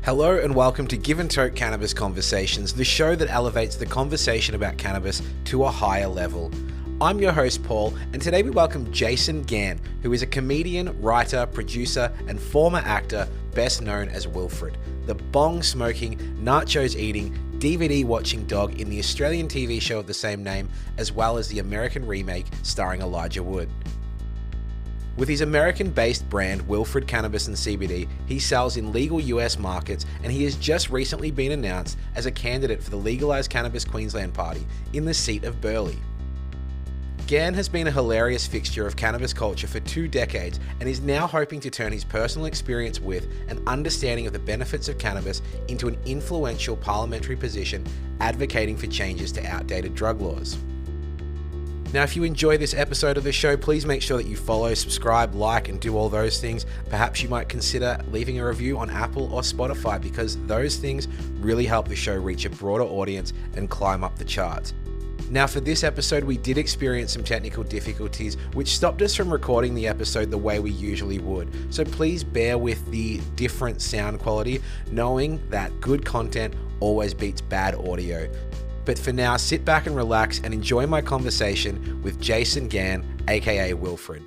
Hello and welcome to Give and Tote Cannabis Conversations, the show that elevates the conversation about cannabis to a higher level. I'm your host Paul, and today we welcome Jason Gann, who is a comedian, writer, producer, and former actor best known as Wilfred, the bong-smoking, nachos-eating, DVD-watching dog in the Australian TV show of the same name, as well as the American remake starring Elijah Wood. With his American-based brand, Wilfred Cannabis and CBD, he sells in legal US markets, and he has just recently been announced as a candidate for the Legalise Cannabis Queensland Party in the seat of Burleigh. Gann has been a hilarious fixture of cannabis culture for 2 decades and is now hoping to turn his personal experience with an understanding of the benefits of cannabis into an influential parliamentary position advocating for changes to outdated drug laws. Now, if you enjoy this episode of the show, please make sure that you follow, subscribe, like, and do all those things. Perhaps you might consider leaving a review on Apple or Spotify, because those things really help the show reach a broader audience and climb up the charts. Now, for this episode, we did experience some technical difficulties, which stopped us from recording the episode the way we usually would. So please bear with the different sound quality, knowing that good content always beats bad audio. But for now, sit back and relax and enjoy my conversation with Jason Gann, aka Wilfred.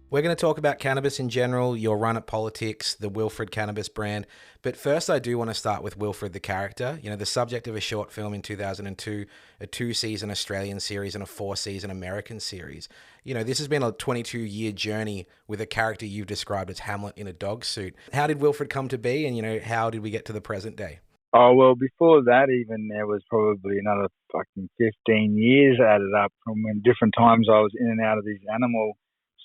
We're going to talk about cannabis in general, your run at politics, the Wilfred Cannabis brand. But first, I do want to start with Wilfred the Character, the subject of a short film in 2002, a 2-season Australian series and a 4-season American series. This has been a 22-year journey with a character you've described as Hamlet in a dog suit. How did Wilfred come to be, and how did we get to the present day? Oh, well, before that even, there was probably another fucking 15 years added up from when different times I was in and out of these animal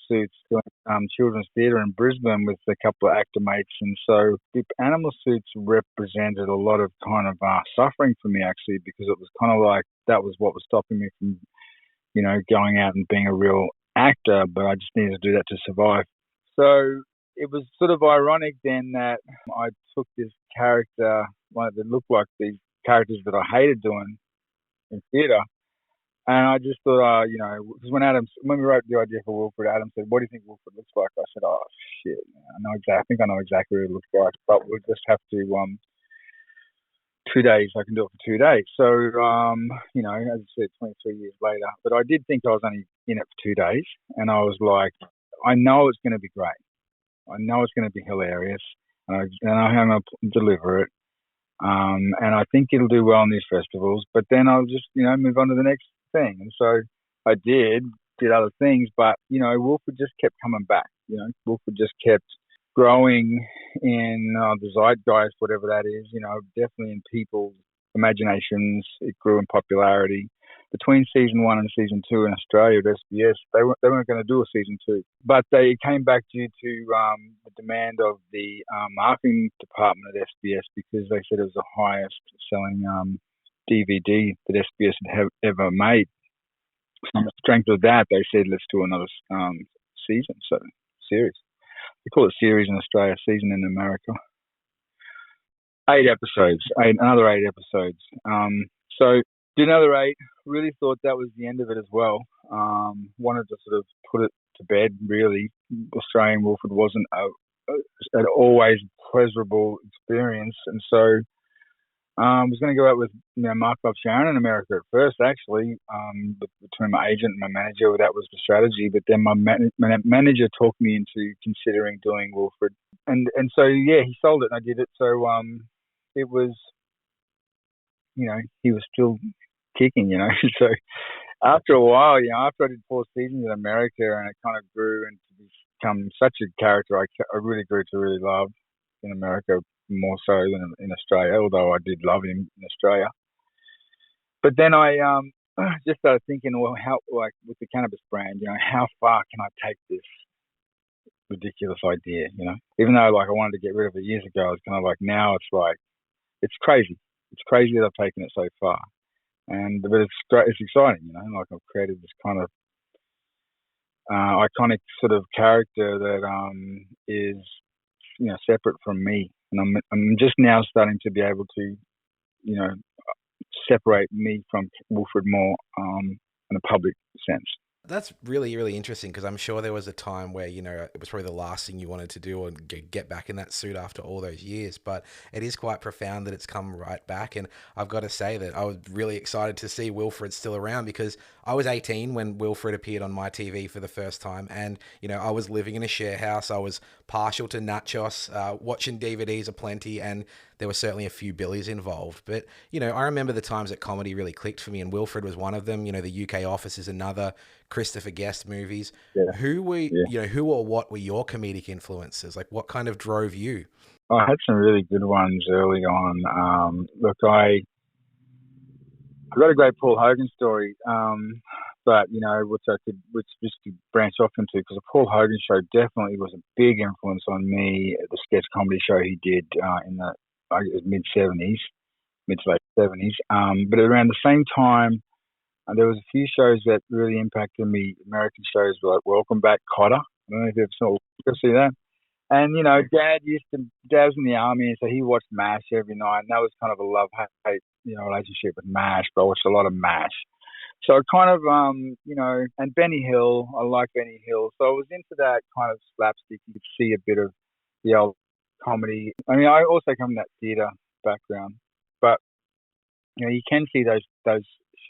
suits doing children's theatre in Brisbane with a couple of actor mates. And so the animal suits represented a lot of kind of suffering for me, actually, because it was kind of like that was what was stopping me from, going out and being a real actor, but I just needed to do that to survive. So it was sort of ironic then that I took this character, that looked like these characters that I hated doing in theatre. And I just thought, because when we wrote the idea for Wilfred, Adam said, "What do you think Wilfred looks like?" I said, "Oh shit, I think I know exactly what it looks like, but we'll just have to 2 days. I can do it for 2 days." So, as I said, 23 years later, but I did think I was only in it for 2 days, and I was like, I know it's going to be great. I know it's going to be hilarious, and I'm going to deliver it. And I think it'll do well in these festivals, but then I'll just, move on to the next thing. And so I did other things, but, Wilfred just kept coming back. Wilfred just kept growing in the zeitgeist, whatever that is, definitely in people's imaginations. It grew in popularity. Between season 1 and season 2 in Australia at SBS, they weren't going to do a season 2, but they came back due to the demand of the marketing department at SBS, because they said it was the highest selling DVD that SBS had ever made. So on the strength of that, they said, let's do another season, so series. They call it series in Australia, season in America. 8 episodes, another 8 episodes. So did another 8, really thought that was the end of it as well. Wanted to sort of put it to bed, really. Australian Wilfred wasn't an always pleasurable experience. And so I was going to go out with Mark Love Sharon in America at first, actually, between my agent and my manager. That was the strategy. But then my manager talked me into considering doing Wilfred. And so, yeah, he sold it and I did it. So it was, he was still kicking, So after a while, after I did 4 seasons in America, and it kind of grew and to become such a character I really grew to really love in America, more so than in Australia, although I did love him in Australia. But then I just started thinking, well, how, like with the cannabis brand, how far can I take this ridiculous idea, Even though, I wanted to get rid of it years ago, it's kind of like now it's like, it's crazy. It's crazy that I've taken it so far. But it's great, it's exciting, I've created this kind of iconic sort of character that is, separate from me. And I'm just now starting to be able to, separate me from Wilfred more in a public sense. That's really, really interesting because I'm sure there was a time where, it was probably the last thing you wanted to do and get back in that suit after all those years. But it is quite profound that it's come right back. And I've got to say that I was really excited to see Wilfred still around because I was 18 when Wilfred appeared on my TV for the first time. And, I was living in a share house. I was partial to nachos, watching DVDs aplenty, and there were certainly a few billies involved. But, I remember the times that comedy really clicked for me, and Wilfred was one of them. The UK Office is another. Christopher Guest movies. Yeah. Who or what were your comedic influences? Like, what kind of drove you? I had some really good ones early on. Look, I got a great Paul Hogan story, but which just to branch off into, because the Paul Hogan show definitely was a big influence on me. The sketch comedy show he did in the mid to late 70s. But around the same time, there was a few shows that really impacted me. American shows like Welcome Back, Kotter. I don't know if you've ever seen that. And, Dad was in the army, so he watched MASH every night. And that was kind of a love-hate, relationship with MASH, but I watched a lot of MASH. So kind of, and Benny Hill, I like Benny Hill. So I was into that kind of slapstick. You could see a bit of the old comedy. I mean, I also come from that theatre background. But, you can see those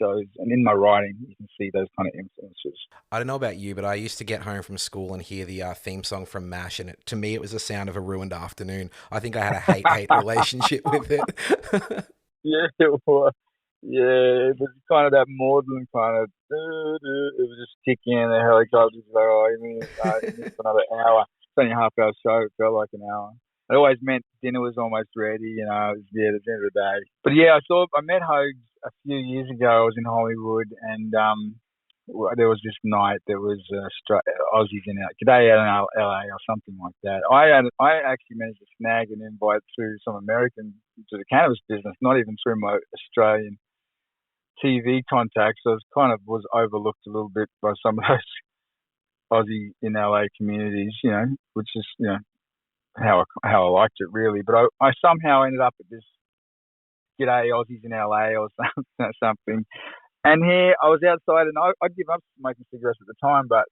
shows, and in my writing you can see those kind of influences. I don't know about you, but I used to get home from school and hear the theme song from MASH, and to me it was the sound of a ruined afternoon. I think I had a hate relationship with it. Yeah, it was. Yeah, it was kind of that maudlin kind of. It was just kicking in the helicopters. Like, you missed another hour. It's only a half-hour show. It felt like an hour. It always meant dinner was almost ready. It was at the end of the day. But yeah, I met Hogs a few years ago. I was in Hollywood, and there was this night. There was Aussies in G'day out in LA or something like that. I actually managed to snag an invite through some American to the cannabis business, not even through my Australian TV contacts. So it was overlooked a little bit by some of those Aussie in LA communities, which is how I liked it really. But I somehow ended up at this G'day Aussies in LA or something. And here I was outside, and I'd given up smoking cigarettes at the time, but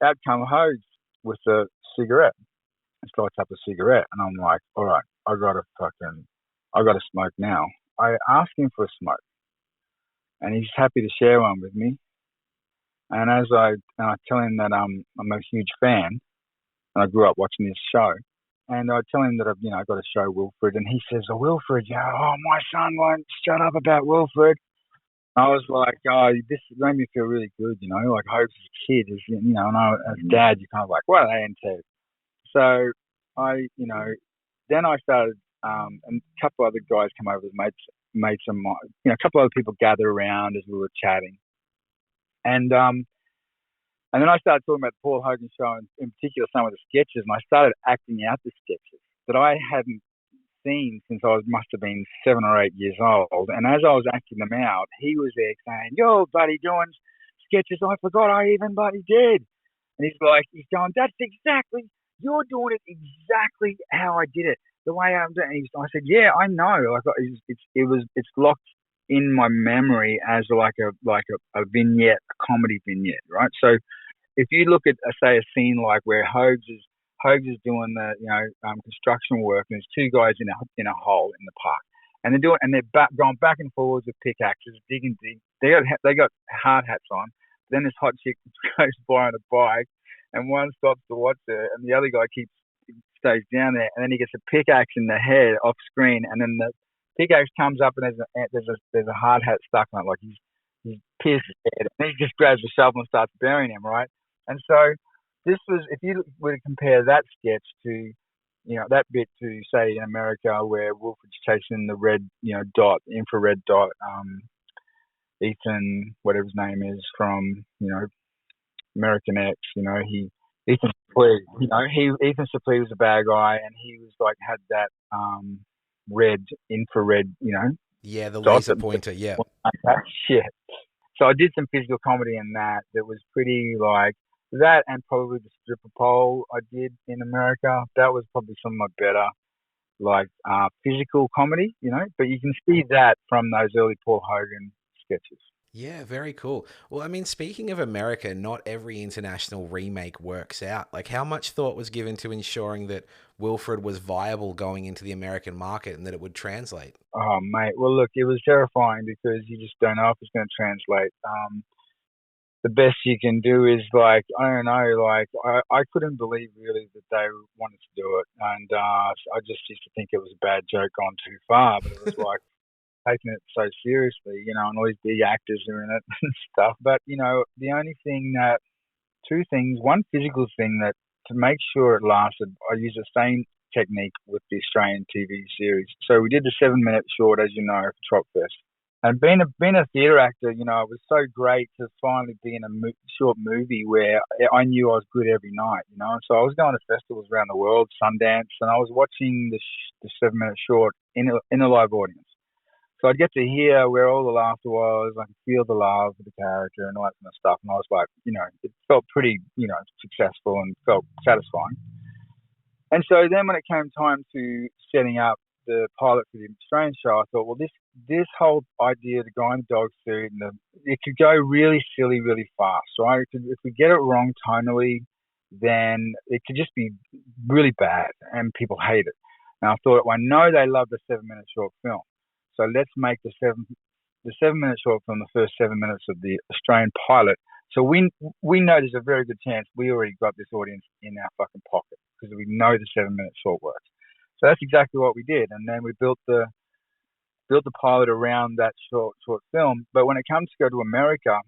out come Hogs with a cigarette. It's lights up a cigarette, and I'm like, all right, I got to smoke now. I asked him for a smoke, and he's happy to share one with me. And as I tell him that I'm a huge fan, and I grew up watching this show, and I tell him that I've got to show Wilfred, and he says, "Oh, Wilfred, my son won't shut up about Wilfred." I was like, this made me feel really good, like Hope's kid is, and as dad, you're kind of like, what are they into? So then I started, and a couple other guys come over, made some, a couple other people gather around as we were chatting. And then I started talking about the Paul Hogan show, and in particular some of the sketches, and I started acting out the sketches that I hadn't seen since I must have been 7 or 8 years old. And as I was acting them out, he was there saying, "Yo, buddy, doing sketches I forgot I even bloody did." And he's going, "That's exactly, you're doing it exactly how I did it, the way I'm doing it." I said, "Yeah, I know." It's locked in my memory as like a vignette, a comedy vignette, right? So if you look at, say, a scene like where Hogs is doing the construction work, and there's two guys in a hole in the park, and they're going back and forwards with pickaxes, digging. They got hard hats on. Then this hot chick goes by on a bike, and one stops to watch her, and the other guy stays down there, and then he gets a pickaxe in the head off screen, and then the pickaxe comes up, and there's a hard hat stuck on it, like he's pierced his head, and he just grabs the shovel and starts burying him, right? And so this was, if you were to compare that sketch to, that bit to, say, in America where Wilfred's chasing the red, infrared dot, Ethan, whatever his name is from, American X, Ethan Suplee, Ethan Suplee was a bad guy, and he was had that infrared, Yeah, the laser pointer, yeah. Shit. So I did some physical comedy in that was pretty like that, and probably the stripper pole I did in America. That was probably some of my better, physical comedy, but you can see that from those early Paul Hogan sketches. Yeah, very cool. Well, I mean, speaking of America, not every international remake works out. Like, how much thought was given to ensuring that Wilfred was viable going into the American market and that it would translate? Oh, mate. Well, look, it was terrifying because you just don't know if it's going to translate. The best you can do is like, I don't know, like I couldn't believe really that they wanted to do it, and I just used to think it was a bad joke gone too far, but it was like taking it so seriously, and all these big actors are in it and stuff. But the only thing that two things, one physical thing that to make sure it lasted, I used the same technique with the Australian TV series. So we did the 7 minute short, as you know, for Tropfest. And being a theatre actor, it was so great to finally be in a short movie where I knew I was good every night. So I was going to festivals around the world, Sundance, and I was watching the 7 minute short in a live audience. So I'd get to hear where all the laughter was. I could feel the love for the character and all that kind of stuff. And I was like, it felt pretty, successful and felt satisfying. And so then when it came time to setting up the pilot for the Australian show, I thought, well, this whole idea, the guy in the dog suit, it could go really silly, really fast, right? If we get it wrong tonally, then it could just be really bad and people hate it. And I thought, well, I know they love the 7 minute short film. So let's make the 7 minute short film the first 7 minutes of the Australian pilot. So we know there's a very good chance we already got this audience in our fucking pocket because we know the 7 minute short works. So that's exactly what we did, and then we built the pilot around that short film. But when it comes to go to America,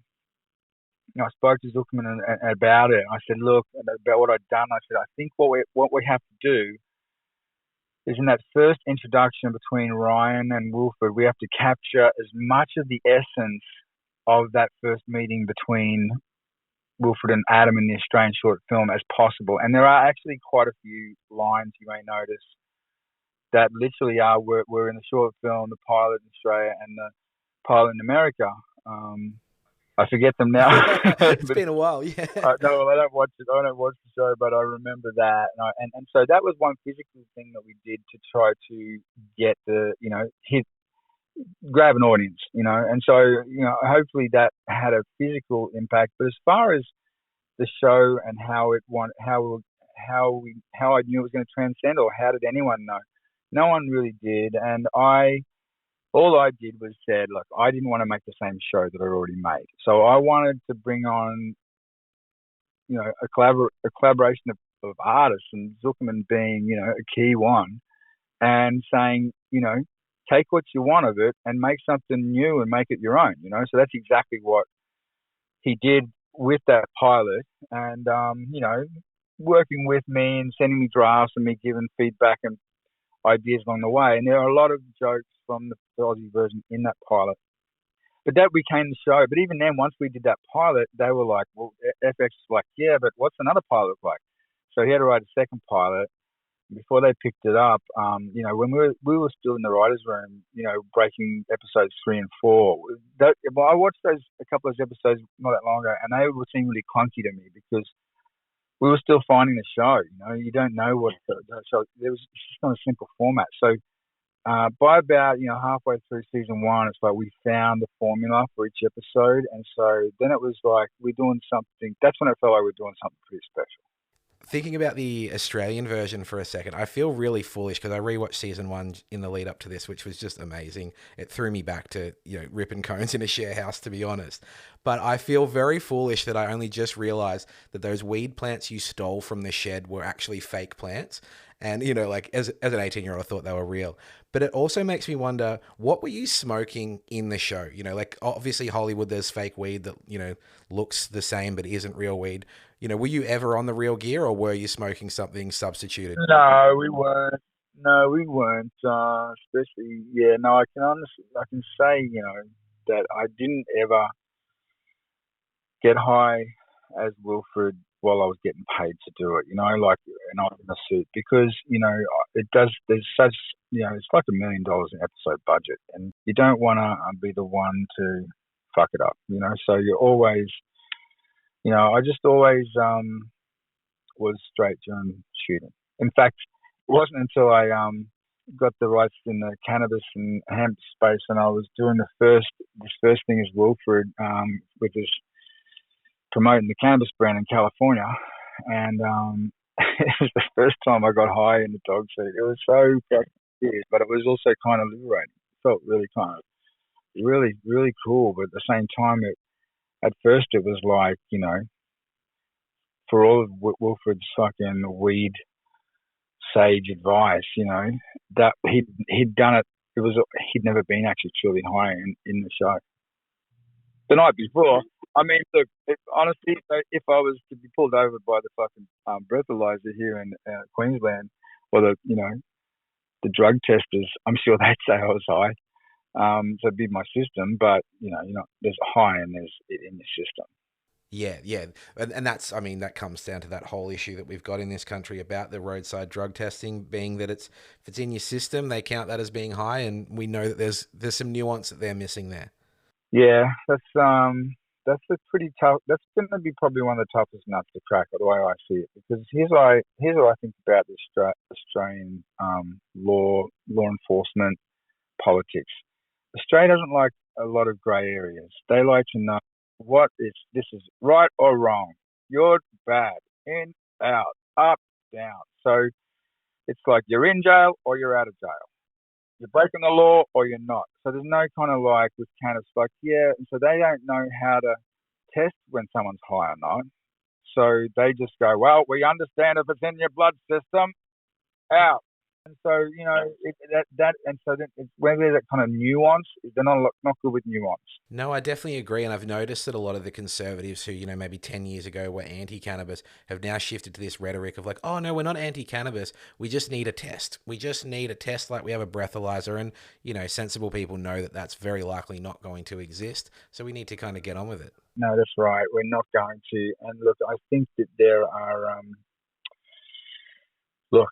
I spoke to Zuckerman about it. I said, look, about what I'd done. I said, I think what we have to do is in that first introduction between Ryan and Wilfred, we have to capture as much of the essence of that first meeting between Wilfred and Adam in the Australian short film as possible. And there are actually quite a few lines you may notice that literally were in the short film, the pilot in Australia and the pilot in America. I forget them now. It's been a while, yeah. No, I don't watch it. I don't watch the show, but I remember that. And so that was one physical thing that we did to try to get grab an audience, And so, hopefully that had a physical impact. But as far as the show and how I knew it was going to transcend, or how did anyone know? No one really did. And all I did was said, look, I didn't want to make the same show that I'd already made. So I wanted to bring on, a collaboration of artists, and Zuckerman being, a key one, and saying, take what you want of it and make something new and make it your own, So that's exactly what he did with that pilot, and, working with me and sending me drafts and me giving feedback and ideas along the way. And there are a lot of jokes from the Aussie version in that pilot. But that became the show. But even then, once we did that pilot, they were like, well, FX was like, yeah, but what's another pilot look like? So he had to write a second pilot. Before they picked it up, when we were still in the writer's room, breaking episodes 3 and 4. I watched a couple of those episodes not that long ago, and they would seem really clunky to me because we were still finding the show. You don't know what the show. It was just not a simple format. So by about halfway through season 1, it's like we found the formula for each episode, and so then it was like we're doing something. That's when it felt like we're doing something pretty special. Thinking about the Australian version for a second, I feel really foolish because I rewatched season 1 in the lead up to this, which was just amazing. It threw me back to, ripping cones in a share house, to be honest. But I feel very foolish that I only just realized that those weed plants you stole from the shed were actually fake plants. And, as an 18-year-old, I thought they were real. But it also makes me wonder, what were you smoking in the show? Obviously Hollywood, there's fake weed that, looks the same but isn't real weed. Were you ever on the real gear, or were you smoking something substituted? No, we weren't. Especially, I can say, that I didn't ever get high as Wilfred while I was getting paid to do it, and I was in a suit because, there's such, it's like $1 million an episode budget, and you don't want to be the one to fuck it up, so you're always, I just always was straight during shooting. In fact, it wasn't until I got the rights in the cannabis and hemp space, and I was doing this first thing as Wilfred, which is promoting the cannabis brand in California, and it was the first time I got high in the dog seat. It was so fucking weird, but it was also kind of liberating. It felt really cool, but at the same time, at first it was like, for all of Wilfred's fucking weed sage advice, that he'd done it. He'd never been actually truly high in the show. The night before, I mean, look, honestly, if I was to be pulled over by the fucking breathalyzer here in Queensland, or the drug testers, I'm sure they'd say I was high. So it'd be my system, but there's high and there's it in your system. Yeah. And that's, that comes down to that whole issue that we've got in this country about the roadside drug testing, being that if it's in your system, they count that as being high, and we know that there's some nuance that they're missing there. Yeah, that's a pretty tough. That's going to be probably one of the toughest nuts to crack, the way I see it. Because here's what I think about the Australian law enforcement politics. Australia doesn't like a lot of grey areas. They like to know this is right or wrong. You're bad, in, out, up, down. So it's like you're in jail or you're out of jail. You're breaking the law or you're not. So there's no kind of like with cannabis, and so they don't know how to test when someone's high or not. So they just go, well, we understand if it's in your blood system, out. And so, where there's that kind of nuance, they're not good with nuance. No, I definitely agree. And I've noticed that a lot of the conservatives who, maybe 10 years ago were anti-cannabis have now shifted to this rhetoric of like, oh, no, we're not anti-cannabis. We just need a test. We just need a test like we have a breathalyzer. And, sensible people know that that's very likely not going to exist. So we need to kind of get on with it. No, that's right. We're not going to. And look, I think that there are... Look,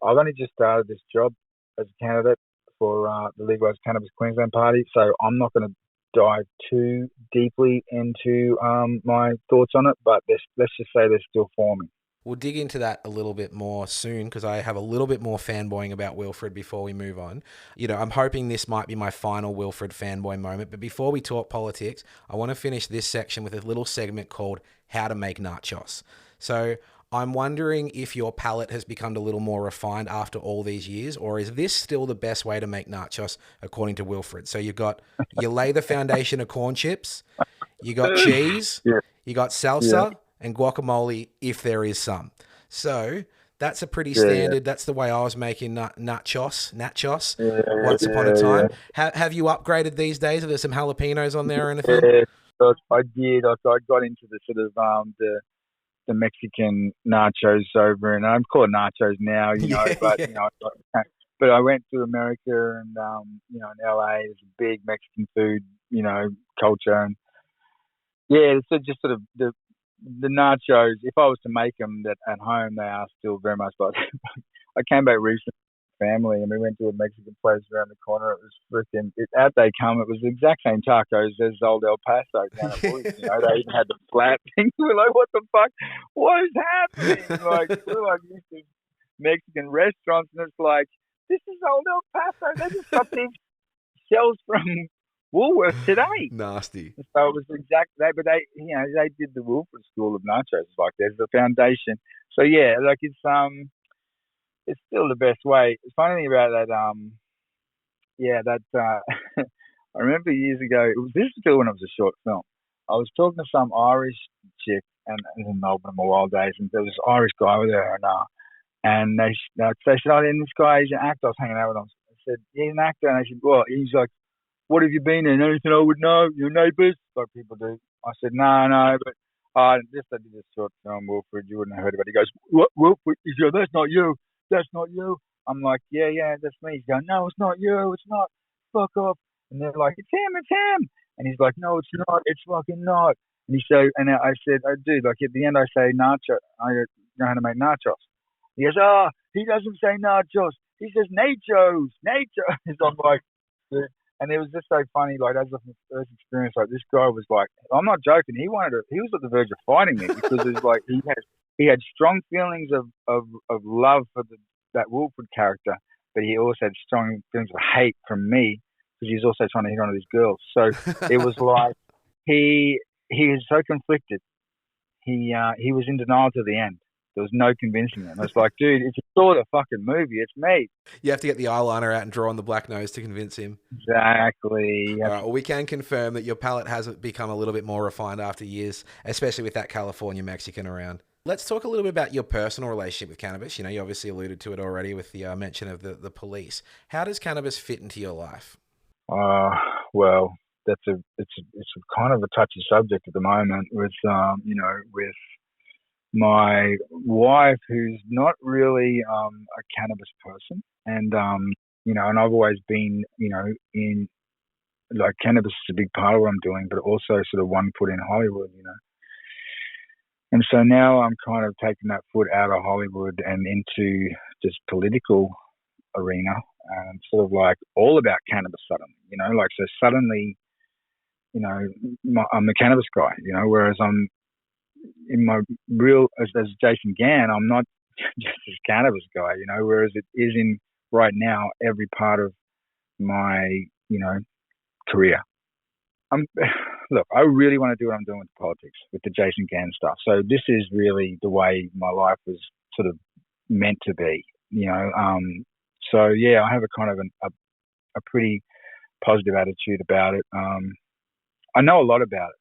I've only just started this job as a candidate for the Legalise Cannabis Queensland Party, so I'm not going to dive too deeply into my thoughts on it, but let's just say they're still forming. We'll dig into that a little bit more soon because I have a little bit more fanboying about Wilfred before we move on. I'm hoping this might be my final Wilfred fanboy moment, but before we talk politics, I want to finish this section with a little segment called How to Make Nachos. So I'm wondering if your palate has become a little more refined after all these years, or is this still the best way to make nachos according to Wilfred? So you lay the foundation of corn chips, you got cheese, you got salsa and guacamole if there is some. So that's a pretty standard. That's the way I was making nachos once upon a time. Have you upgraded these days? Are there some jalapenos on there or anything? Yeah, I did. I got into the sort of the Mexican nachos over, and I call it nachos now, but I went to America and, in LA, there's a big Mexican food, culture. And so just sort of the nachos, if I was to make them at home, they are still very much like, I came back recently with family and we went to a Mexican place around the corner. It was out they come. It was the exact same tacos as old El Paso down at Woods. They even had the flat thing. We're like, what the fuck? What is happening? We're used to Mexican restaurants, and it's like, this is old El Paso. They just got these shells from Woolworths today. Nasty. So it was exactly, but they did the Wilfred School of Nachos. Like, there's the foundation. So it's still the best way. The funny thing about that, I remember years ago, this was still when it was a short film. I was talking to some Irish chick, and in Melbourne in my wild days, and there was this Irish guy over there, and they said, oh, and this guy, he's an actor. I was hanging out with him. I said, he's an actor. And I said, well, he's like, what have you been in? Anything I would know? Your neighbours? Like people do. I said, no, but I did this short film, Wilfred, you wouldn't have heard about it. He goes, what, Wilfred? He goes, that's not you. That's not you. I'm like, yeah, that's me. He's going, no, it's not you. It's not. Fuck off. And they're like, it's him. And he's like, no, it's not. It's fucking not. And I said, oh, dude, like at the end I say nacho. I know how to make nachos. He goes, he doesn't say nachos. He says nachos. I'm like, yeah. And it was just so funny, like, as a first experience, like, this guy was like, I'm not joking, he was at the verge of fighting me because it was like, he had strong feelings of love for that Wilfred character, but he also had strong feelings of hate from me because he was also trying to hit on these girls. So it was like he is so conflicted. He was in denial to the end. There was no convincing him. It's like, dude, if you saw the fucking movie, it's me. You have to get the eyeliner out and draw on the black nose to convince him. Exactly. All right, well, we can confirm that your palate has become a little bit more refined after years, especially with that California Mexican around. Let's talk a little bit about your personal relationship with cannabis. You know, you obviously alluded to it already with the mention of the police. How does cannabis fit into your life? Well, it's a kind of a touchy subject at the moment with with my wife, who's not really a cannabis person, and and I've always been in like cannabis is a big part of what I'm doing, but also sort of one foot in Hollywood, and so now I'm kind of taking that foot out of Hollywood and into just political arena, and sort of like all about cannabis suddenly, like so suddenly, I'm the cannabis guy, whereas I'm in my real as Jason Gann, I'm not just this cannabis guy, whereas it is in right now every part of my, career. Look, I really want to do what I'm doing with politics, with the Jason Gann stuff. So this is really the way my life was sort of meant to be, So yeah, I have a kind of a pretty positive attitude about it. I know a lot about it.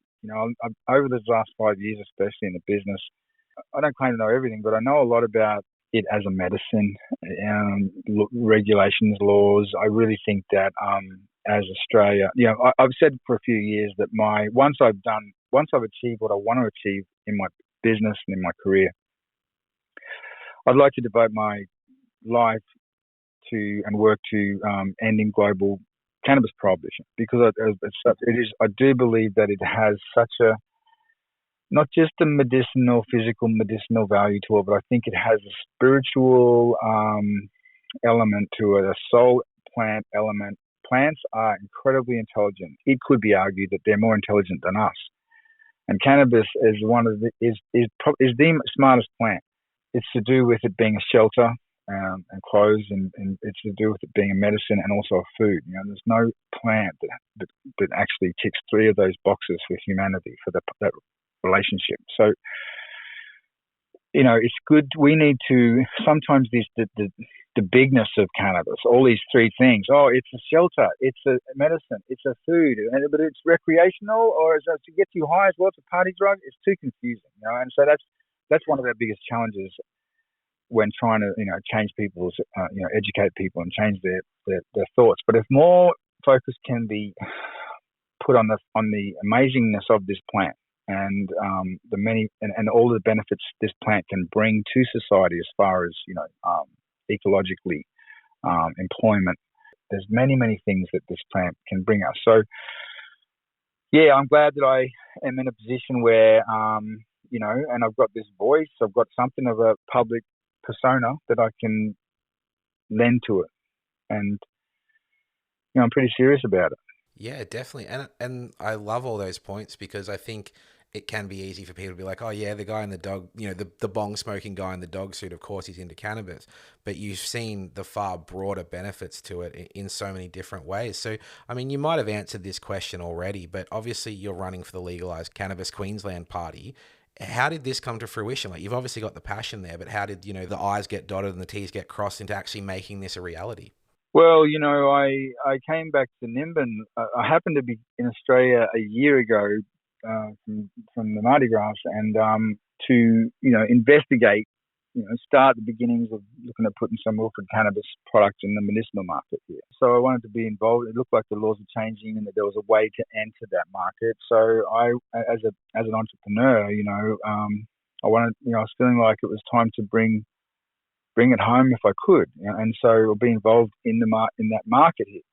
Over the last 5 years, especially in the business, I don't claim to know everything, but I know a lot about it as a medicine, regulations, laws. I really think that as Australia, I've said for a few years that once I've achieved what I want to achieve in my business and in my career, I'd like to devote my life to and work to ending global cannabis prohibition, because I do believe that it has such a, not just a physical medicinal value to it, but I think it has a spiritual element to it, a soul plant element. Plants are incredibly intelligent. It could be argued that they're more intelligent than us. And cannabis is is the smartest plant. It's to do with it being a shelter and clothes, and it's to do with it being a medicine and also a food. There's no plant that actually ticks three of those boxes for humanity, for that relationship. So, it's good. We need to sometimes the bigness of cannabis, all these three things. Oh, it's a shelter, it's a medicine, it's a food, but it's recreational, or is it to get you high as well? It's a party drug. It's too confusing, And so that's one of our biggest challenges when trying to change people's educate people and change their thoughts. But if more focus can be put on the amazingness of this plant and the many and all the benefits this plant can bring to society as far as ecologically, employment, there's many things that this plant can bring us. So yeah, I'm glad that I am in a position where and I've got this voice, I've got something of a public persona that I can lend to it, and I'm pretty serious about it. Yeah, definitely. And I love all those points, because I think it can be easy for people to be like, oh yeah, the guy in the dog, the bong smoking guy in the dog suit, of course he's into cannabis, but you've seen the far broader benefits to it in so many different ways. So, I mean, you might have answered this question already, but obviously you're running for the Legalise Cannabis Queensland Party. How did this come to fruition? Like, you've obviously got the passion there, but how did, the I's get dotted and the T's get crossed into actually making this a reality? Well, I came back to Nimbin. I happened to be in Australia a year ago from the Mardi Gras, and to investigate, start the beginnings of looking at putting some Wilfred cannabis products in the medicinal market here. So I wanted to be involved. It looked like the laws are changing and that there was a way to enter that market. So I, as an entrepreneur, I wanted, I was feeling like it was time to bring it home if I could, and so I'll be involved in that market here.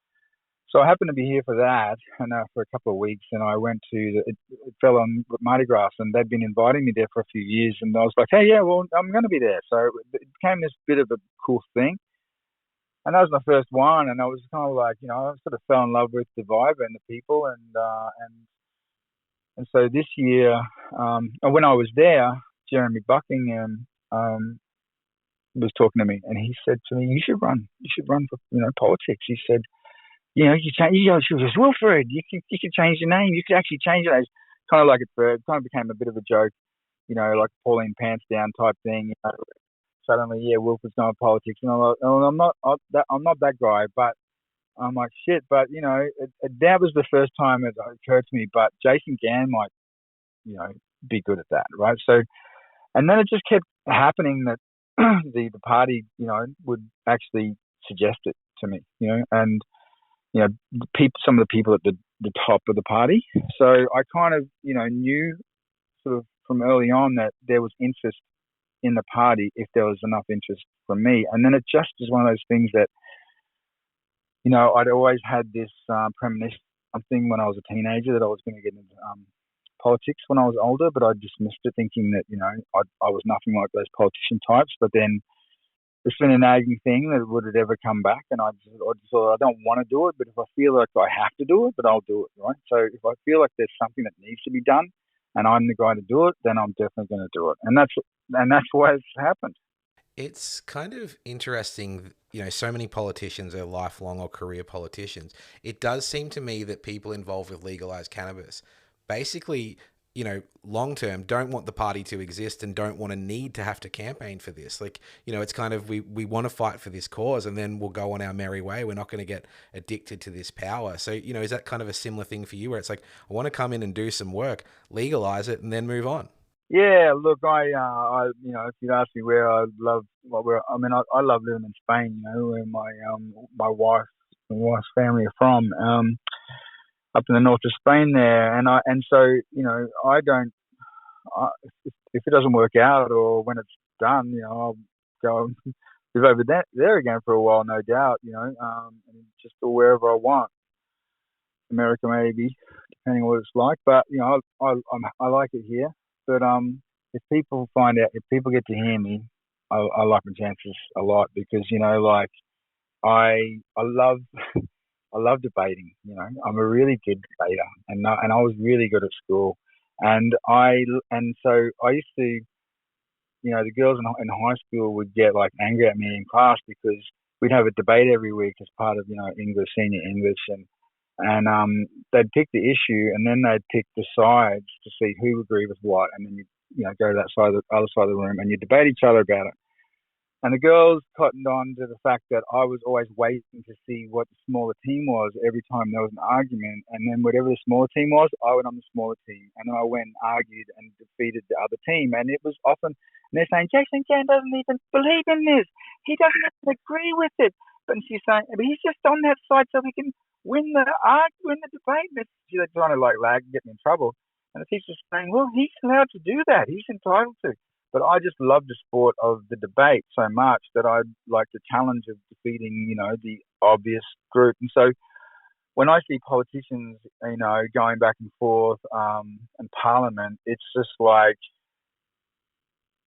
So I happened to be here for that, and for a couple of weeks, and I went to it fell on Mardi Gras, and they'd been inviting me there for a few years, and I was like, hey, yeah, well, I'm going to be there. So it became this bit of a cool thing, and that was my first one, and I was kind of like, I sort of fell in love with the vibe and the people, and so this year, when I was there, Jeremy Buckingham was talking to me, and he said to me, "You should run. You should run for politics." He said, "You change." She was, "Wilfred, you could change your name. You could actually change it." It's kind of like it kind of became a bit of a joke, like Pauline Pants Down type thing. Suddenly, yeah, Wilfred's going to politics, and I'm like, oh, I'm not that guy, but I'm like, shit. But that was the first time it occurred to me. But Jason Gann might, be good at that, right? So, and then it just kept happening that the party, would actually suggest it to me, and some of the people at the top of the party. So I kind of, knew sort of from early on that there was interest in the party if there was enough interest from me. And then it just is one of those things that, I'd always had this premonition thing when I was a teenager that I was going to get into politics when I was older, but I dismissed it thinking that, I was nothing like those politician types. But then it's been a nagging thing that would it ever come back, and I just thought I don't want to do it, but if I feel like I have to do it, but I'll do it, right? So if I feel like there's something that needs to be done, and I'm the guy to do it, then I'm definitely going to do it, and that's why it's happened. It's kind of interesting, so many politicians are lifelong or career politicians. It does seem to me that people involved with Legalise Cannabis basically, long term don't want the party to exist and don't want to need to have to campaign for this. Like, it's kind of, we want to fight for this cause and then we'll go on our merry way. We're not going to get addicted to this power. So, is that kind of a similar thing for you where it's like, I want to come in and do some work, legalize it, and then move on? Yeah, look, I if you'd ask me where I love, I love living in Spain, where my wife's family are from, up in the north of Spain there, and so I don't, if it doesn't work out or when it's done, I'll go and live over there again for a while, no doubt, and just or wherever I want, America maybe, depending on what it's like, but I like it here. But if people get to hear me, I like my chances a lot because I love I love debating. I'm a really good debater, and I was really good at school, and so I used to, the girls in high school would get like angry at me in class because we'd have a debate every week as part of English, senior English, and they'd pick the issue and then they'd pick the sides to see who agreed with what, and then you go to that side, the other side of the room, and you debate each other about it. And the girls cottoned on to the fact that I was always waiting to see what the smaller team was every time there was an argument. And then whatever the smaller team was, I went on the smaller team. And then I went and argued and defeated the other team. And it was often, and they're saying, Jason Gann doesn't even believe in this. He doesn't even agree with it. But she's saying, but he's just on that side so we can win the debate. They're trying to get me in trouble. And the teacher's saying, well, he's allowed to do that. He's entitled to. But I just love the sport of the debate so much that I like the challenge of defeating, the obvious group. And so when I see politicians, going back and forth in Parliament, it's just like,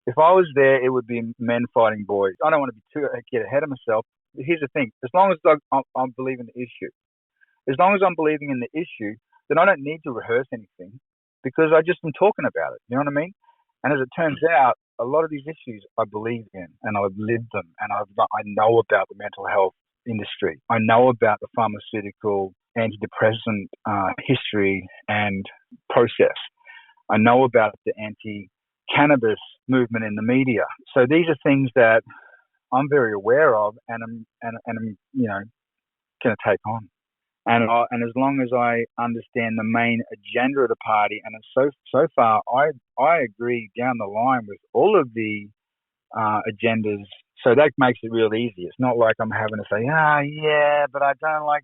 if I was there, it would be men fighting boys. I don't want to get ahead of myself. Here's the thing. As long as I'm believing the issue, then I don't need to rehearse anything because I just am talking about it. You know what I mean? And as it turns out, a lot of these issues I believe in and I've lived them, and I know about the mental health industry. I know about the pharmaceutical antidepressant history and process. I know about the anti-cannabis movement in the media. So these are things that I'm very aware of and I'm going to take on. And as long as I understand the main agenda of the party, and so far I agree down the line with all of the agendas, so that makes it real easy. It's not like I'm having to say, yeah, but I don't like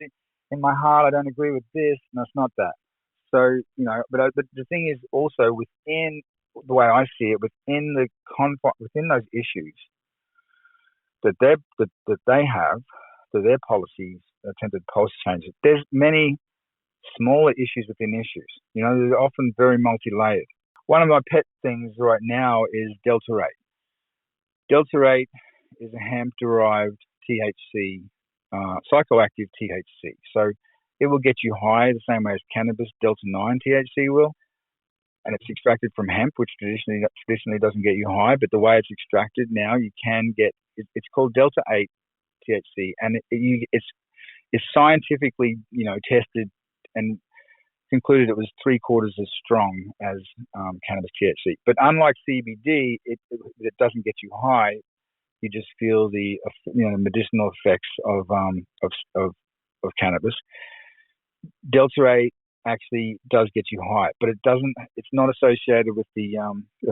it. In my heart I don't agree with this. No, it's not that. So but the thing is also within the way I see it, within the conflict, within those issues that they have, to their policies, attempted policy changes. There's many smaller issues within issues. They're often very multi-layered. One of my pet things right now is delta-8. Delta-8 is a hemp-derived THC, psychoactive THC. So it will get you high the same way as cannabis delta-9 THC will. and it's extracted from hemp, which traditionally doesn't get you high. But the way it's extracted now, you can get. It's called Delta 8 THC, and it's scientifically, tested and concluded it was 3/4 as strong as cannabis THC. But unlike CBD, it doesn't get you high. You just feel the medicinal effects of cannabis. Delta 8 actually does get you high, but it doesn't. It's not associated with the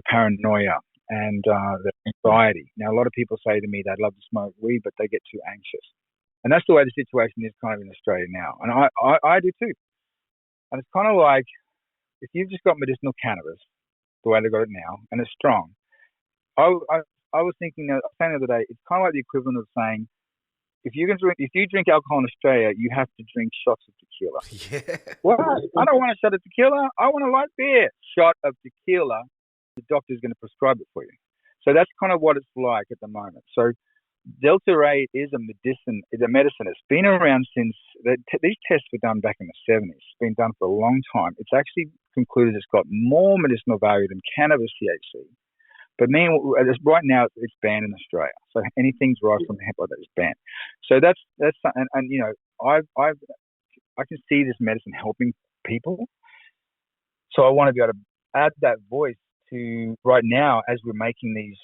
paranoia and the anxiety. Now, a lot of people say to me they'd love to smoke weed, but they get too anxious, and that's the way the situation is kind of in Australia now, and I do too. And it's kind of like if you've just got medicinal cannabis, the way they got it now, and it's strong. I was thinking, saying the other day, it's kind of like the equivalent of saying, if you drink alcohol in Australia, you have to drink shots of tequila. Yeah. Well, I don't want a shot of tequila. I want a light beer. Shot of tequila. The doctor's going to prescribe it for you. So that's kind of what it's like at the moment. So Delta 8 is a medicine. It's a medicine. It's been around since these tests were done back in the 70s. It's been done for a long time. It's actually concluded it's got more medicinal value than cannabis THC. But right now it's banned in Australia. So anything derived from hemp like that is banned. So that's I can see this medicine helping people. So I want to be able to add that voice to right now as they're making these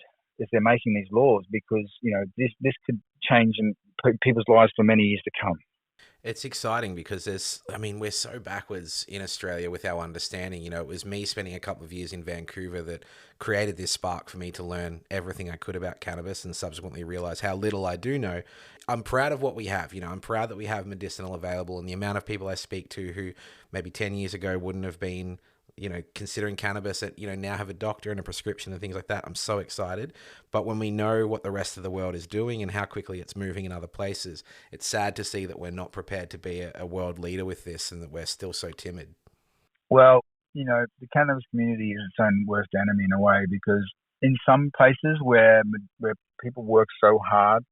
laws, because this could change in people's lives for many years to come. It's exciting because we're so backwards in Australia with our understanding. It was me spending a couple of years in Vancouver that created this spark for me to learn everything I could about cannabis and subsequently realize how little I do know. I'm proud of what we have. I'm proud that we have medicinal available, and the amount of people I speak to who maybe 10 years ago wouldn't have been considering cannabis, that, now have a doctor and a prescription and things like that. I'm so excited. But when we know what the rest of the world is doing and how quickly it's moving in other places, it's sad to see that we're not prepared to be a world leader with this and that we're still so timid. Well, the cannabis community is its own worst enemy in a way, because in some places where people work so hard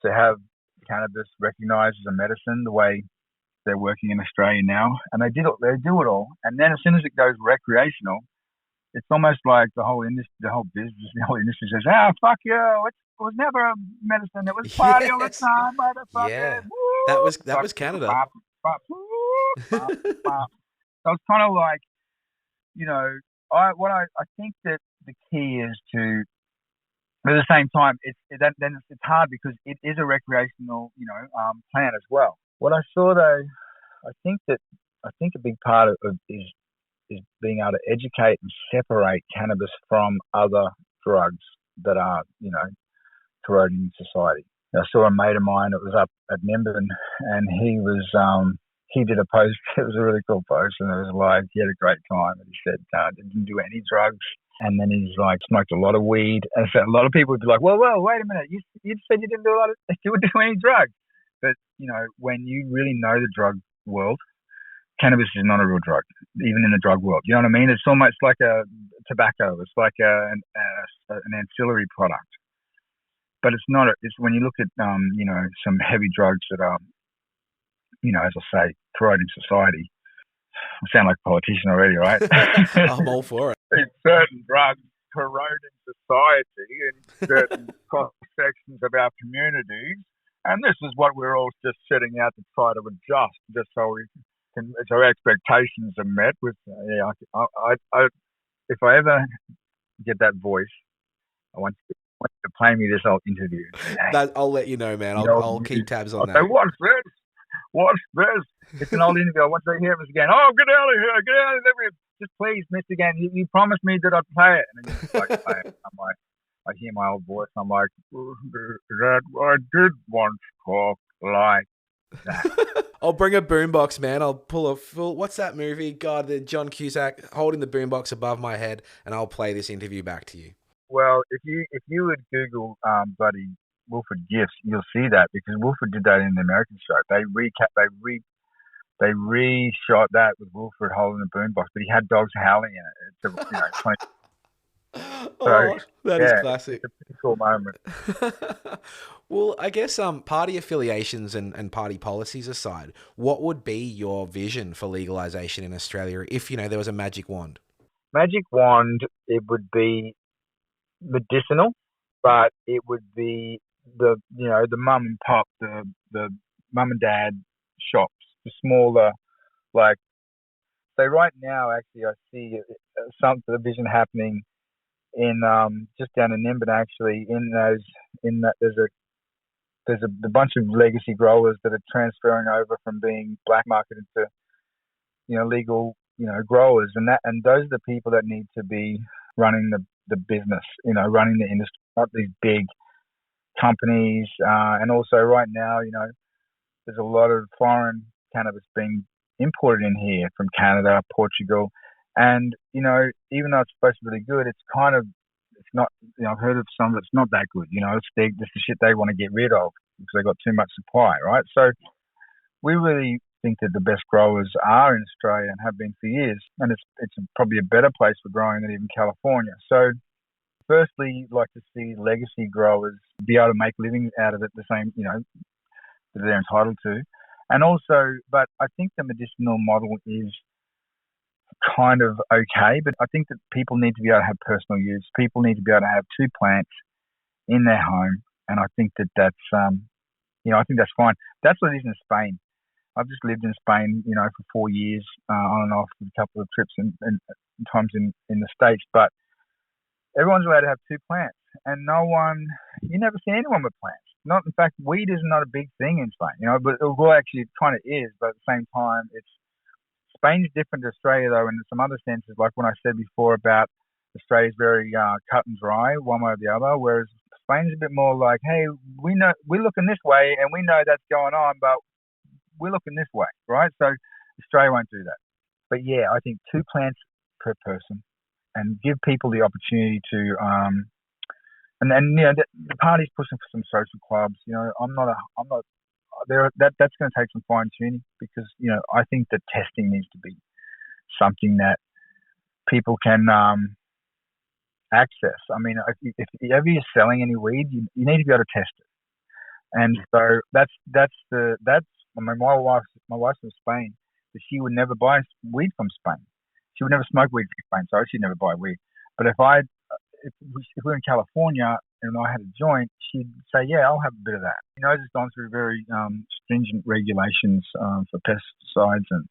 to have cannabis recognized as a medicine, the way they're working in Australia now, and they do it all, and then as soon as it goes recreational, it's almost like the whole industry, the whole industry says, fuck you, it was never a medicine, it was party all the time, motherfucker. Yeah. Woo! That was Canada. So it's kind of like, I think that the key is to, but at the same time, it's hard because it is a recreational, plant as well. What I saw though, I think a big part of is being able to educate and separate cannabis from other drugs that are, corroding society. I saw a mate of mine that was up at Nimbin, and he did a post. It was a really cool post, and it was like he had a great time. And he said didn't do any drugs, and then he's like smoked a lot of weed. And so a lot of people would be like, well, wait a minute, you said you didn't do any drugs. But, when you really know the drug world, cannabis is not a real drug, even in the drug world. You know what I mean? It's almost like a tobacco. It's like an ancillary product. But it's not. It's when you look at, some heavy drugs that are, as I say, corroding society. I sound like a politician already, right? I'm all for it. It's certain drugs corroding society in certain cross-sections of our communities. And this is what we're all just setting out to try to adjust, just so our expectations are met with. If I ever get that voice, I want you to play me this old interview. I'll let you know, man. I'll keep tabs on that. Say, what's this? It's an old interview. I want to hear this again. Oh, get out of here. Just please, Mr. Gann, you promised me that I'd play it. And then you just play it. I'm like, I hear my old voice. I'm like, that I did once talk like that. I'll bring a boombox, man. I'll pull a full. What's that movie? God, the John Cusack holding the boombox above my head, and I'll play this interview back to you. Well, if you would Google buddy Wilfred gifts, you'll see that, because Wilfred did that in the American show. They reshot that with Wilfred holding the boombox, but he had dogs howling in it. It's 20. That is classic. It's a pretty cool moment. Well, I guess party affiliations and party policies aside, what would be your vision for legalization in Australia if there was a magic wand? Magic wand, it would be medicinal, but it would be the mum and pop, the mum and dad shops, the smaller, like. So right now, actually, I see some vision happening in just down in Nimbin. Actually, in that there's a bunch of legacy growers that are transferring over from being black market into legal growers, and those are the people that need to be running the business, running the industry, not these big companies. And also right now, there's a lot of foreign cannabis being imported in here from Canada, Portugal, and even though it's supposed to be really good, it's not. I've heard of some that's not that good. It's the shit they want to get rid of because they got too much supply, right? So we really think that the best growers are in Australia and have been for years, and it's probably a better place for growing than even California. So firstly, I'd like to see legacy growers be able to make livings out of it the same, that they're entitled to. And also, but I think the medicinal model is kind of okay, but I think that people need to be able to have personal use. People need to be able to have 2 plants in their home, and I think that's I think that's fine. That's what it is in Spain. I've just lived in Spain, for 4 years, on and off, with a couple of trips and times in the States. But everyone's allowed to have 2 plants, and you never see anyone with plants. Not, in fact, weed is not a big thing in Spain, but well, actually, it kind of is. But at the same time, Spain's different to Australia, though, in some other senses. Like when I said before about Australia's very cut and dry, one way or the other, whereas Spain's a bit more like, hey, we know we're looking this way, and we know that's going on, but we're looking this way, right? So Australia won't do that. But yeah, I think 2 plants per person, and give people the opportunity to, and the party's pushing for some social clubs. I'm not there. That's going to take some fine tuning because I think that testing needs to be something that people can access. I mean, if ever you're selling any weed, you need to be able to test it. And so that's my wife's from Spain, but she would never buy weed from Spain. She would never smoke weed from Spain, so she'd never buy weed. But if we're in California and I had a joint, she'd say, yeah, I'll have a bit of that. It's gone through very stringent regulations for pesticides and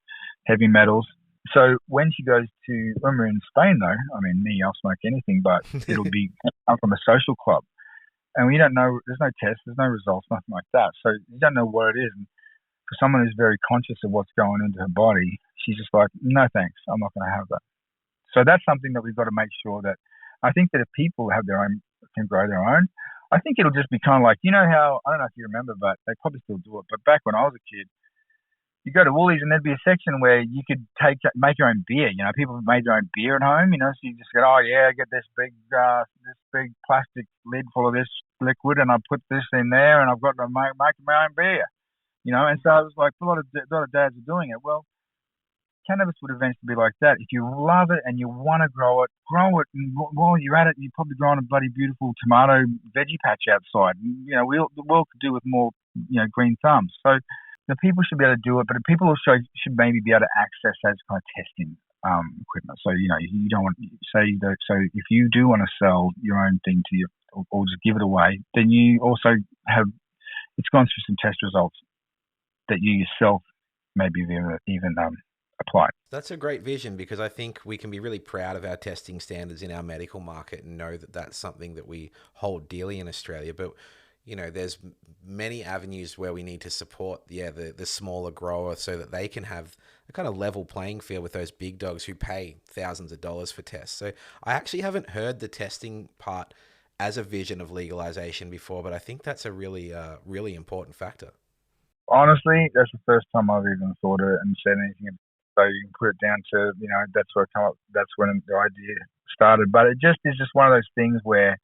heavy metals. So when we're in Spain though, I mean, I'll smoke anything, but it'll come from a social club. And we don't know, there's no tests, there's no results, nothing like that. So you don't know what it is. And for someone who's very conscious of what's going into her body, she's just like, no thanks, I'm not going to have that. So that's something that we've got to make sure that, I think that if people can grow their own, I think it'll just be kind of like, how, I don't know if you remember, but they probably still do it. But back when I was a kid, you go to Woolies and there'd be a section where you could make your own beer. People have made their own beer at home. So you just go, oh yeah, I get this big plastic lid full of this liquid, and I put this in there, and I've got to make my own beer. And so I was like, a lot of dads are doing it. Well, cannabis would eventually be like that. If you love it and you want to grow it. And while you're at it, you're probably growing a bloody beautiful tomato veggie patch outside. The world could do with more, green thumbs. So the people should be able to do it, but people also should maybe be able to access those kind of testing equipment. So you don't want so if you do want to sell your own thing or just give it away, then you also it's gone through some test results that you yourself maybe even applied. That's a great vision, because I think we can be really proud of our testing standards in our medical market and know that that's something that we hold dearly in Australia. But there's many avenues where we need to support the smaller grower so that they can have a kind of level playing field with those big dogs who pay thousands of dollars for tests. So I actually haven't heard the testing part as a vision of legalization before, but I think that's a really, really important factor. Honestly, that's the first time I've even thought of it and said anything. So you can put it down to, that's where I come up. That's when the idea started. But it just is just one of those things where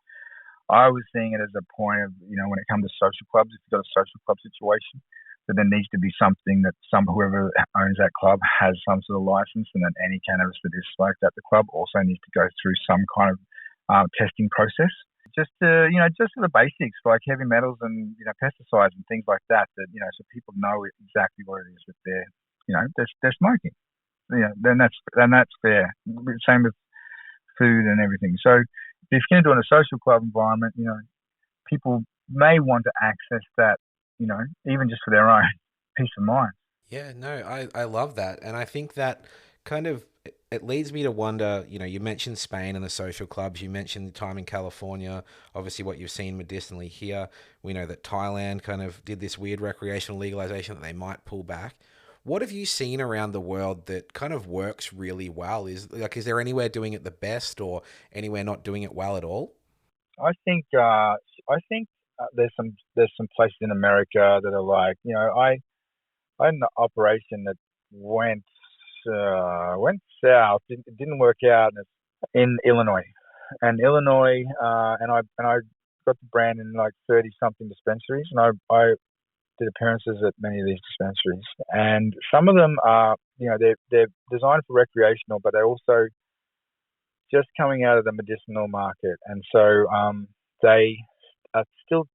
I was seeing it as a point of, when it comes to social clubs, if you've got a social club situation, that there needs to be something that whoever owns that club has some sort of license, and that any cannabis that is smoked at the club also needs to go through some kind of testing process. Just for the basics, like heavy metals and, pesticides and things like that, so people know exactly what it is that they're smoking. Then that's fair. Same with food and everything. So if you're going to do it in a social club environment, people may want to access that, even just for their own peace of mind. Yeah, no, I love that. And I think that kind of it leads me to wonder, you mentioned Spain and the social clubs, you mentioned the time in California, obviously what you've seen medicinally here. We know that Thailand kind of did this weird recreational legalization that they might pull back. What have you seen around the world that kind of works really well? Is there anywhere doing it the best or anywhere not doing it well at all? I think there's some places in America that are like, I had an operation that went south. It didn't work out in Illinois, and I got the brand in like 30 something dispensaries, and I did appearances at many of these dispensaries, and some of them are, they're designed for recreational, but they're also just coming out of the medicinal market, and so they are still,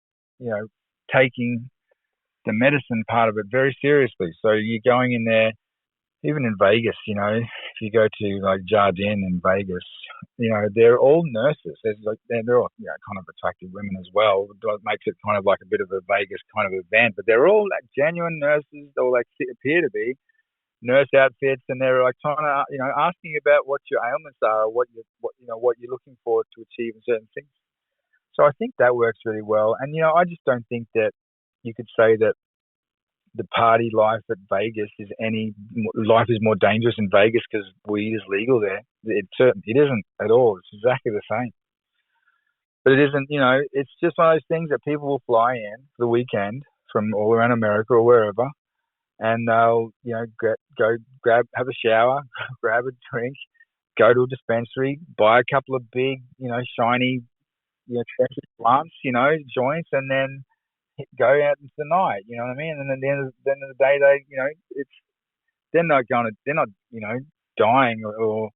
taking the medicine part of it very seriously. So you're going in there, even in Vegas, if you go to like Jardin in Vegas, they're all nurses. They're all, kind of attractive women as well. It makes it kind of like a bit of a Vegas kind of event, but they're all like genuine nurses, or like appear to be nurse outfits, and they're like trying to, asking about what your ailments are, what you're looking for to achieve in certain things. So I think that works really well. And, I just don't think that you could say that the party life at Vegas life is more dangerous in Vegas because weed is legal there. It isn't at all. It's exactly the same. But it isn't, it's just one of those things that people will fly in for the weekend from all around America or wherever, and they'll, have a shower, grab a drink, go to a dispensary, buy a couple of big, shiny, expensive blunts, joints, and then go out into the night. You know what I mean? And then at the end of the day, they're not dying or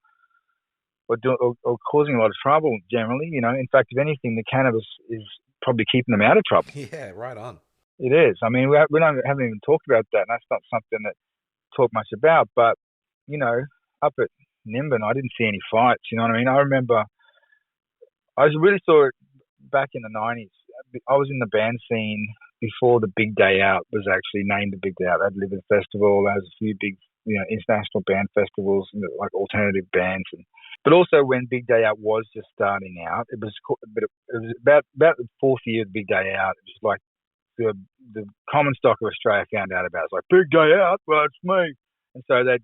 causing a lot of trouble generally. In fact, if anything, the cannabis is probably keeping them out of trouble. Yeah, right on. It is. I mean, we haven't even talked about that, and that's not something that talk much about. But up at Nimbin, I didn't see any fights. You know what I mean? I remember I really saw it back in the 90s. I was in the band scene before the Big Day Out was actually named the Big Day Out. They had Living Festival. There was a few big, international band festivals, like alternative bands. But also when Big Day Out was just starting out, it was about the fourth year of Big Day Out. It was like the common stock of Australia found out about it. It's like, Big Day Out, well, it's me. And so they'd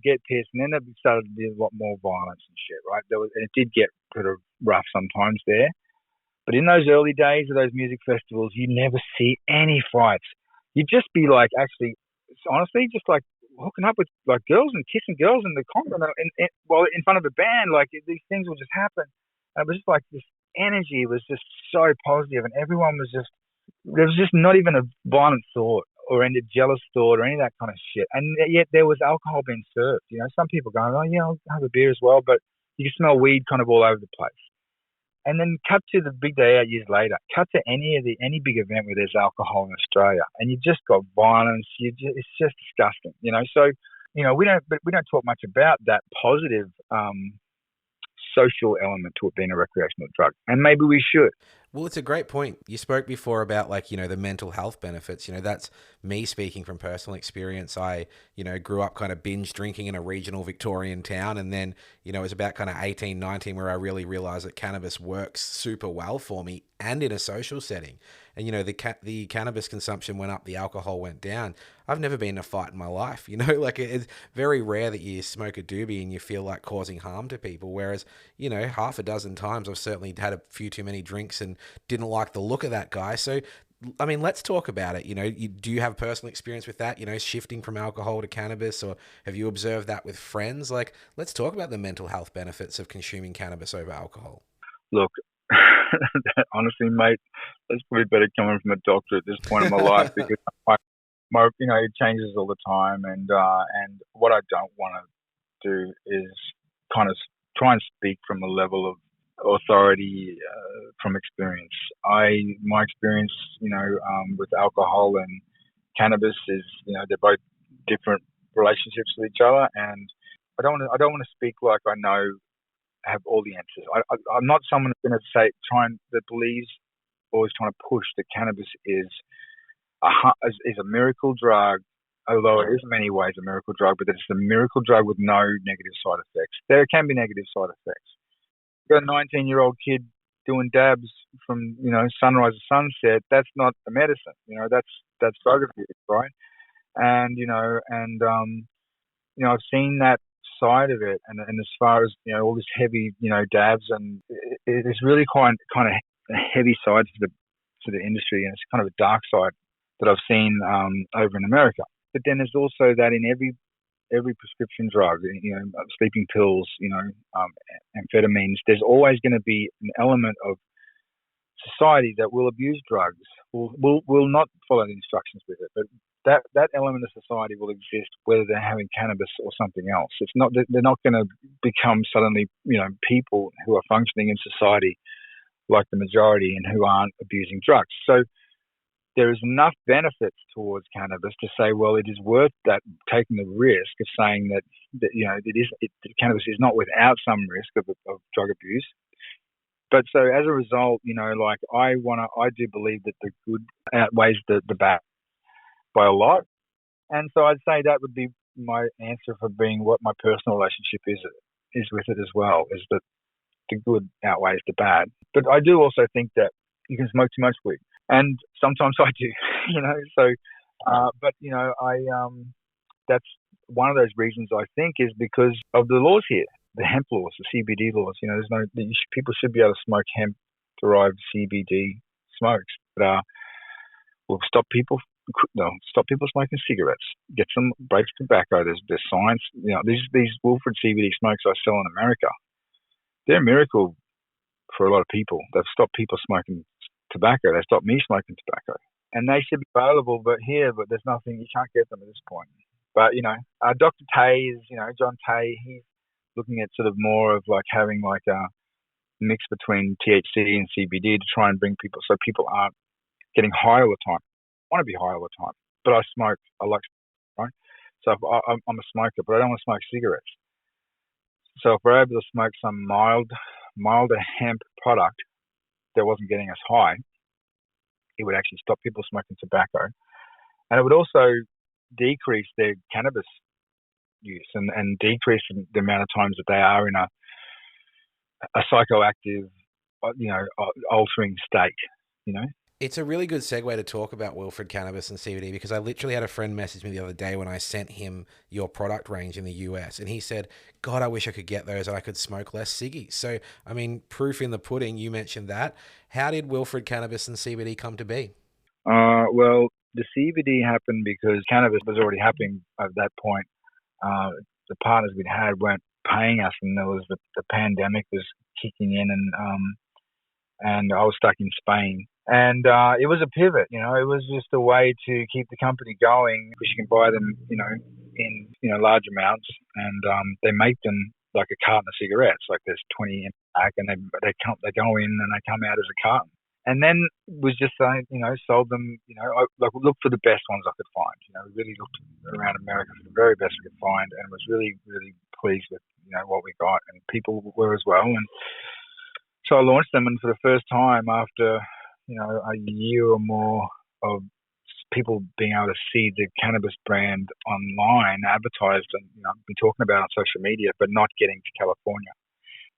get pissed, and then they started to do a lot more violence and shit, right? And it did get sort of rough sometimes there. But in those early days of those music festivals, you never see any fights. You'd just be like, actually, honestly, just like hooking up with like girls and kissing girls in the condo, in front of a band. Like these things will just happen. And it was just like this energy was just so positive, and everyone was just, there was just not even a violent thought or any jealous thought or any of that kind of shit. And yet there was alcohol being served. Some people going, oh yeah, I'll have a beer as well, but you can smell weed kind of all over the place. And then cut to the Big Day Out years later. Cut to any big event where there's alcohol in Australia, and you just got violence. It's just disgusting, So, we don't talk much about that positive social element to it being a recreational drug, and maybe we should. Well, it's a great point. You spoke before about the mental health benefits. That's me speaking from personal experience. I, grew up kind of binge drinking in a regional Victorian town. And then, it was about kind of 18, 19 where I really realized that cannabis works super well for me and in a social setting. And, the cannabis consumption went up, the alcohol went down. I've never been in a fight in my life. It's very rare that you smoke a doobie and you feel like causing harm to people. Whereas, half a dozen times I've certainly had a few too many drinks and didn't like the look of that guy. So, I mean, let's talk about it. Do you have personal experience with that, shifting from alcohol to cannabis, or have you observed that with friends? Like, let's talk about the mental health benefits of consuming cannabis over alcohol. Look, honestly, mate, that's probably better coming from a doctor at this point in my life, because my it changes all the time, and what I don't want to do is kind of try and speak from a level of authority from experience. My experience, with alcohol and cannabis is, they're both different relationships with each other, and I don't want to speak like I know have all the answers. I'm not someone who's going to say that believes or is trying to push that cannabis is a miracle drug, although it is in many ways a miracle drug, but that it's a miracle drug with no negative side effects. There can be negative side effects. You've got a 19-year-old kid doing dabs from, sunrise to sunset. That's not a medicine. That's drug abuse, right? And, I've seen that side of it. And as far as, all this heavy, dabs, and it's really kind of a heavy side to the industry, and it's kind of a dark side that I've seen over in America. But then there's also that in every prescription drug, sleeping pills, amphetamines, there's always going to be an element of society that will abuse drugs, will not follow the instructions with it. But that element of society will exist whether they're having cannabis or something else. It's not, they're not going to become suddenly, people who are functioning in society like the majority and who aren't abusing drugs. So there is enough benefits towards cannabis to say, well, it is worth that, taking the risk of saying that cannabis is not without some risk of drug abuse. But so as a result, I do believe that the good outweighs the bad by a lot. And so I'd say that would be my answer for being what my personal relationship is with it as well, is that the good outweighs the bad. But I do also think that you can smoke too much weed. And sometimes I do, that's one of those reasons I think is because of the laws here, the hemp laws, the CBD laws. People should be able to smoke hemp-derived CBD smokes, but will stop people smoking cigarettes. Get some breaks tobacco. There's science. These Wilfred CBD smokes I sell in America, they're a miracle for a lot of people. They've stopped people smoking tobacco. They stopped me smoking tobacco, and they should be available. But there's nothing. You can't get them at this point. But Dr. Tay is, John Tay. He's looking at sort of more of like having like a mix between THC and CBD to try and bring people so people aren't getting high all the time. I want to be high all the time, but I smoke. I like, right? So I'm a smoker, but I don't want to smoke cigarettes. So if we're able to smoke some milder hemp product that wasn't getting us high, it would actually stop people smoking tobacco, and it would also decrease their cannabis use and decrease the amount of times that they are in a psychoactive, altering state. It's a really good segue to talk about Wilfred Cannabis and CBD, because I literally had a friend message me the other day when I sent him your product range in the US, and he said, God, I wish I could get those and I could smoke less ciggies. So, I mean, proof in the pudding, you mentioned that. How did Wilfred Cannabis and CBD come to be? Well, the CBD happened because cannabis was already happening at that point. The partners we'd had weren't paying us, and there was the pandemic was kicking in, and I was stuck in Spain. And it was a pivot, it was just a way to keep the company going, because you can buy them, in large amounts, and they make them like a carton of cigarettes. Like there's 20 in a pack, and they go in and they come out as a carton. And then was just saying, sold them, I looked for the best ones I could find. We really looked around America for the very best we could find, and was really, really pleased with, what we got, and people were as well. And so I launched them, and for the first time after, a year or more of people being able to see the cannabis brand online advertised and, been talking about it on social media, but not getting to California.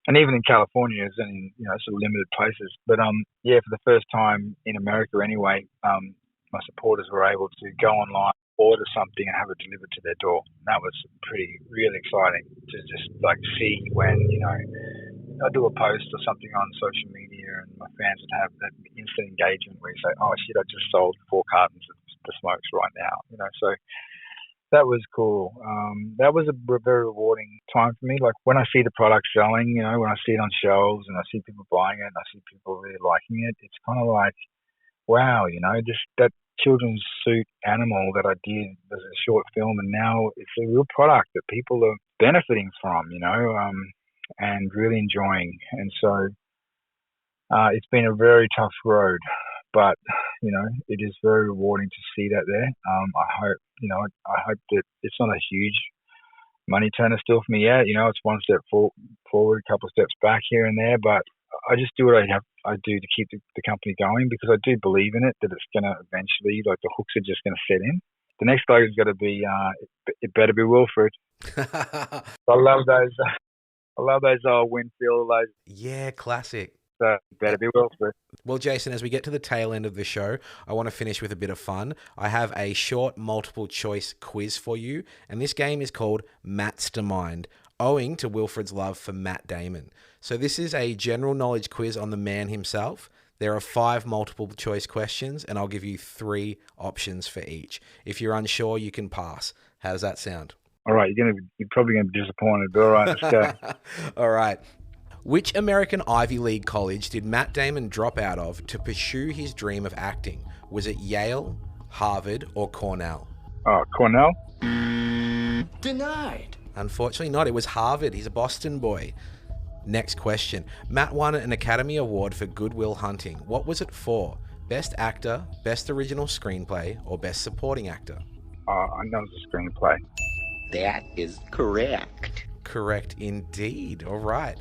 And even in California, it's in, sort of limited places. But, for the first time in America anyway, my supporters were able to go online, order something and have it delivered to their door. And that was really exciting to just see when, I do a post or something on social media and my fans would have that instant engagement where you say, oh shit, I just sold 4 cartons of the smokes right now. So that was cool. That was a very rewarding time for me. Like when I see the product selling, when I see it on shelves and I see people buying it and I see people really liking it, it's kind of like, wow, just that children's suit animal that I did as a short film, and now it's a real product that people are benefiting from, and really enjoying. And so it's been a very tough road, but it is very rewarding to see that there. I hope that it's not a huge money turner still for me. Yeah, it's one step forward, a couple of steps back here and there, but I just do what I do to keep the company going, because I do believe in it, that it's going to eventually, like, the hooks are just going to set in. The next slogan's got to be, it better be Wilfred. I love those old Winfield, those. Yeah, classic. So better be Wilfred. Well, Jason, as we get to the tail end of the show, I want to finish with a bit of fun. I have a short multiple choice quiz for you, and this game is called Mattstermind, owing to Wilfred's love for Matt Damon. So this is a general knowledge quiz on the man himself. There are 5 multiple choice questions, and I'll give you 3 options for each. If you're unsure, you can pass. How does that sound? All right, you're probably going to be disappointed, but all right, let's go. All right. Which American Ivy League college did Matt Damon drop out of to pursue his dream of acting? Was it Yale, Harvard, or Cornell? Cornell? Denied. Unfortunately not. It was Harvard. He's a Boston boy. Next question. Matt won an Academy Award for Good Will Hunting. What was it for? Best Actor, Best Original Screenplay, or Best Supporting Actor? I know it's a screenplay. That is correct. Correct indeed. All right.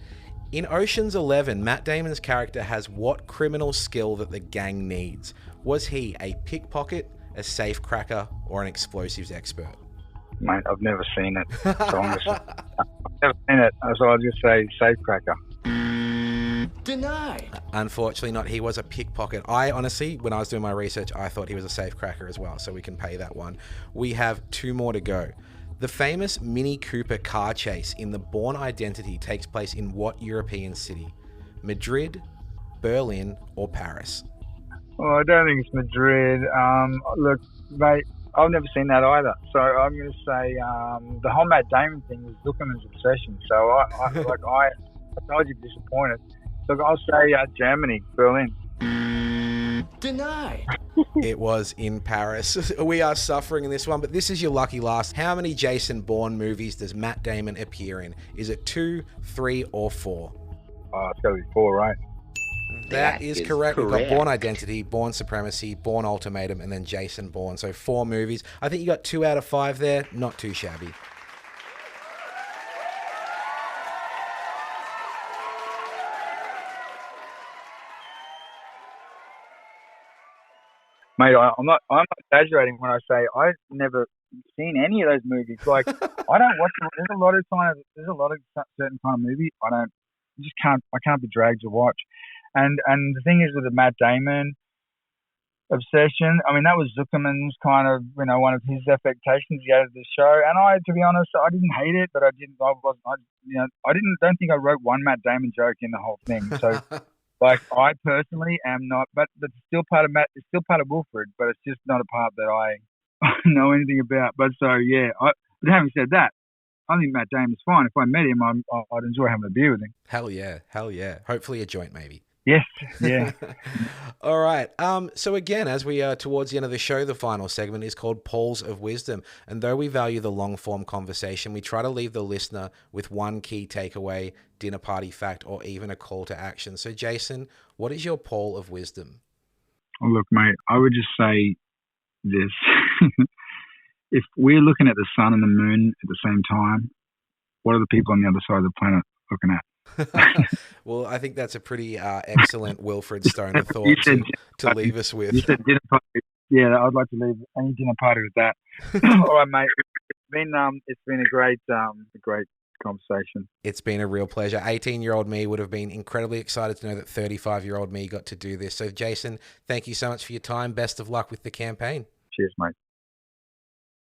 In Ocean's 11, Matt Damon's character has what criminal skill that the gang needs? Was he a pickpocket, a safecracker, or an explosives expert? Mate, I've never seen it. So I've never seen it, so I'll just say safecracker. Denied. Unfortunately not. He was a pickpocket. I honestly, when I was doing my research, I thought he was a safecracker as well, so we can pay that one. We have 2 more to go. The famous Mini Cooper car chase in The Bourne Identity takes place in what European city? Madrid, Berlin, or Paris? Oh, I don't think it's Madrid. Look, mate, I've never seen that either. So I'm going to say the whole Matt Damon thing was Zuckerman's obsession. So I told you, disappointed. Look, I'll say Germany, Berlin. Denied. It was in Paris. We are suffering in this one, but this is your lucky last. How many Jason Bourne movies does Matt Damon appear in? Is it 2, 3, or 4? It's got to be 4, right? That is correct. We've got Bourne Identity, Bourne Supremacy, Bourne Ultimatum, and then Jason Bourne. So 4 movies. I think you got 2 out of 5 there. Not too shabby. Mate, I'm not exaggerating when I say I've never seen any of those movies. Like, I don't watch them. There's a lot of certain kind of movie I can't be dragged to watch. And the thing is with the Matt Damon obsession, I mean, that was Zuckerman's kind of, one of his affectations he had of the show. And to be honest, I didn't hate it, but I don't think I wrote one Matt Damon joke in the whole thing. So. Like, I personally am not, but it's still part of Matt. It's still part of Wilfred, but it's just not a part that I know anything about. But so yeah, but having said that, I think Matt Damon's fine. If I met him, I'd enjoy having a beer with him. Hell yeah. Hopefully a joint, maybe. Yes, yeah. All right. So again, as we are towards the end of the show, the final segment is called Pauls of Wisdom. And though we value the long-form conversation, we try to leave the listener with one key takeaway, dinner party fact, or even a call to action. So Jason, what is your Paul of Wisdom? Well, look, mate, I would just say this. If we're looking at the sun and the moon at the same time, what are the people on the other side of the planet looking at? Well, I think that's a pretty excellent Wilfred Stoner thought to leave us with. You said dinner party. Yeah, I'd like to leave any dinner party with that. All right, mate. It's been a great conversation. It's been a real pleasure. 18-year-old me would have been incredibly excited to know that 35-year-old me got to do this. So, Jason, thank you so much for your time. Best of luck with the campaign. Cheers, mate.